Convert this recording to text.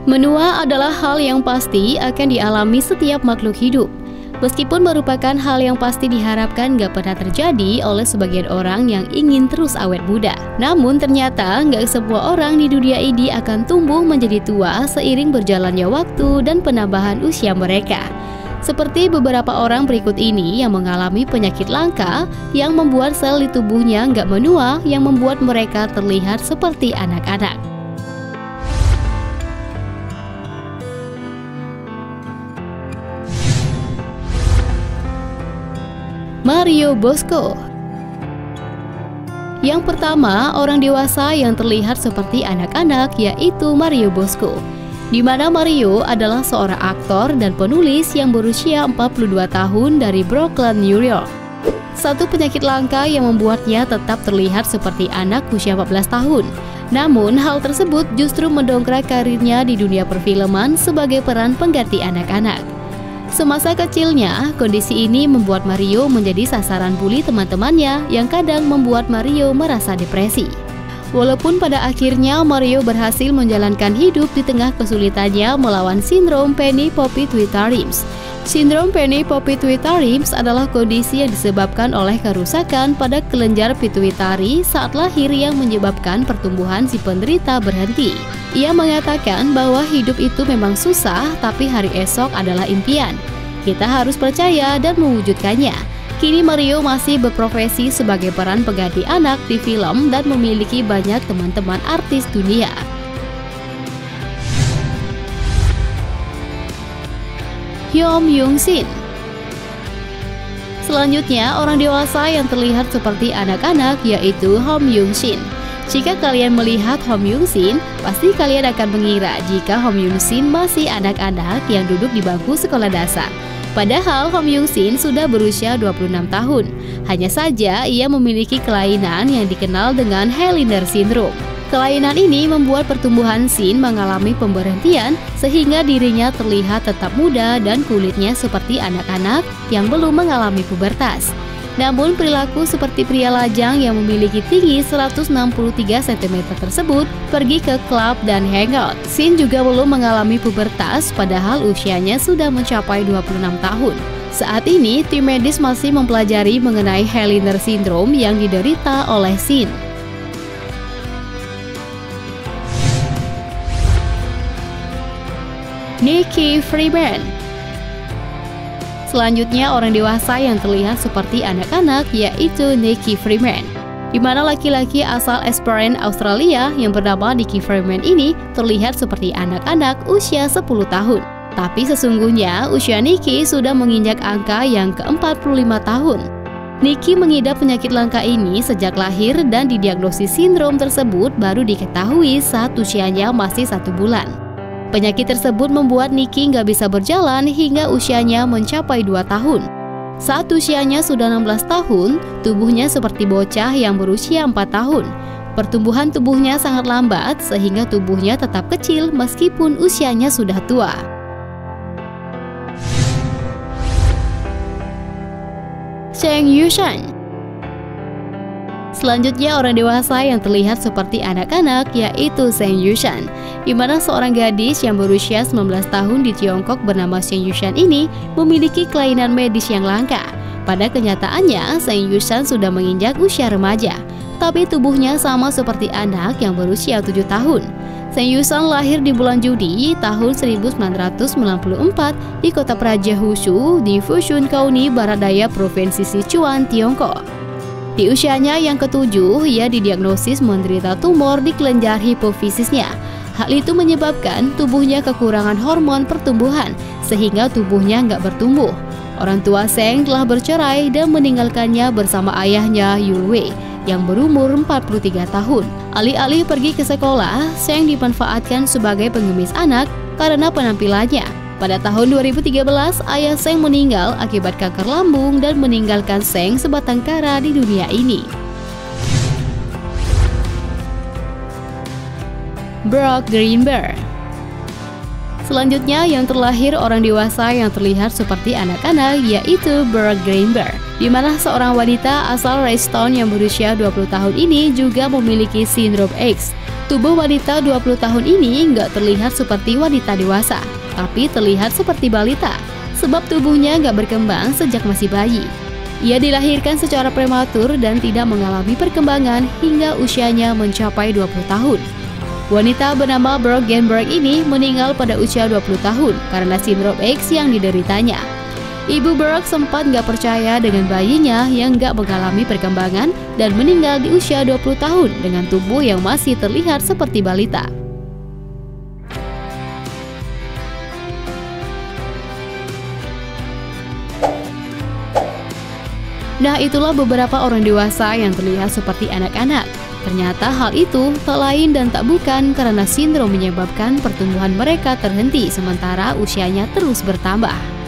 Menua adalah hal yang pasti akan dialami setiap makhluk hidup. Meskipun merupakan hal yang pasti diharapkan gak pernah terjadi oleh sebagian orang yang ingin terus awet muda. Namun ternyata gak semua orang di dunia ini akan tumbuh menjadi tua seiring berjalannya waktu dan penambahan usia mereka. Seperti beberapa orang berikut ini yang mengalami penyakit langka yang membuat sel di tubuhnya gak menua, yang membuat mereka terlihat seperti anak-anak. Mario Bosco. Yang pertama, orang dewasa yang terlihat seperti anak-anak yaitu Mario Bosco, di mana Mario adalah seorang aktor dan penulis yang berusia 42 tahun dari Brooklyn, New York. Satu penyakit langka yang membuatnya tetap terlihat seperti anak usia 14 tahun. Namun, hal tersebut justru mendongkrak karirnya di dunia perfilman sebagai peran pengganti anak-anak. Semasa kecilnya, kondisi ini membuat Mario menjadi sasaran bully teman-temannya yang kadang membuat Mario merasa depresi. Walaupun pada akhirnya Mario berhasil menjalankan hidup di tengah kesulitannya melawan sindrom Penny-Poppy-Twitterims. Sindrom Penny-Poppy-Twitterims adalah kondisi yang disebabkan oleh kerusakan pada kelenjar pituitari saat lahir yang menyebabkan pertumbuhan si penderita berhenti. Ia mengatakan bahwa hidup itu memang susah, tapi hari esok adalah impian. Kita harus percaya dan mewujudkannya. Kini Mario masih berprofesi sebagai peran pengganti anak di film dan memiliki banyak teman-teman artis dunia. Hyun Young-shin. Selanjutnya, orang dewasa yang terlihat seperti anak-anak yaitu Hyun Young-shin. Jika kalian melihat Hyun Young-shin, pasti kalian akan mengira jika Hyun Young-shin masih anak-anak yang duduk di bangku sekolah dasar. Padahal Hyun Young-shin sudah berusia 26 tahun. Hanya saja ia memiliki kelainan yang dikenal dengan Heliner Syndrome. Kelainan ini membuat pertumbuhan Shin mengalami pemberhentian sehingga dirinya terlihat tetap muda dan kulitnya seperti anak-anak yang belum mengalami pubertas. Namun perilaku seperti pria lajang yang memiliki tinggi 163 cm tersebut pergi ke klub dan hangout. Shin juga belum mengalami pubertas padahal usianya sudah mencapai 26 tahun. Saat ini tim medis masih mempelajari mengenai Heliner Syndrome yang diderita oleh Shin. Nikki Freeman. Selanjutnya, orang dewasa yang terlihat seperti anak-anak yaitu Nikki Freeman, di mana laki-laki asal Esperance, Australia yang bernama Nikki Freeman ini terlihat seperti anak-anak usia 10 tahun. Tapi sesungguhnya usia Nikki sudah menginjak angka yang ke-45 tahun. Nikki mengidap penyakit langka ini sejak lahir dan didiagnosis sindrom tersebut baru diketahui saat usianya masih 1 bulan. Penyakit tersebut membuat Nikki nggak bisa berjalan hingga usianya mencapai 2 tahun. Saat usianya sudah 16 tahun, tubuhnya seperti bocah yang berusia 4 tahun. Pertumbuhan tubuhnya sangat lambat sehingga tubuhnya tetap kecil meskipun usianya sudah tua. Cheng Yuxian. Selanjutnya, orang dewasa yang terlihat seperti anak-anak yaitu Cheng Yuxian, di mana seorang gadis yang berusia 19 tahun di Tiongkok bernama Cheng Yuxian ini memiliki kelainan medis yang langka. Pada kenyataannya, Cheng Yuxian sudah menginjak usia remaja, tapi tubuhnya sama seperti anak yang berusia 7 tahun. Cheng Yuxian lahir di bulan Juni tahun 1994 di kota Praja Huzhou di Fushun County, barat daya Provinsi Sichuan, Tiongkok. Di usianya yang ke-7, ia didiagnosis menderita tumor di kelenjar hipofisisnya. Hal itu menyebabkan tubuhnya kekurangan hormon pertumbuhan, sehingga tubuhnya nggak bertumbuh. Orang tua Cheng telah bercerai dan meninggalkannya bersama ayahnya Yulwei yang berumur 43 tahun. Alih-alih pergi ke sekolah, Cheng dimanfaatkan sebagai pengemis anak karena penampilannya. Pada tahun 2013, ayah Cheng meninggal akibat kanker lambung dan meninggalkan Cheng sebatang kara di dunia ini. Brock Greenberg. Selanjutnya, yang terlahir orang dewasa yang terlihat seperti anak-anak yaitu Brock Greenberg, di mana seorang wanita asal Raystown yang berusia 20 tahun ini juga memiliki sindrom X. Tubuh wanita 20 tahun ini nggak terlihat seperti wanita dewasa, tapi terlihat seperti balita, sebab tubuhnya nggak berkembang sejak masih bayi. Ia dilahirkan secara prematur dan tidak mengalami perkembangan hingga usianya mencapai 20 tahun. Wanita bernama Brooke Gamberg ini meninggal pada usia 20 tahun karena sindrom X yang dideritanya. Ibu Brooke sempat nggak percaya dengan bayinya yang nggak mengalami perkembangan dan meninggal di usia 20 tahun dengan tubuh yang masih terlihat seperti balita. Nah, itulah beberapa orang dewasa yang terlihat seperti anak-anak. Ternyata hal itu tak lain dan tak bukan karena sindrom menyebabkan pertumbuhan mereka terhenti sementara usianya terus bertambah.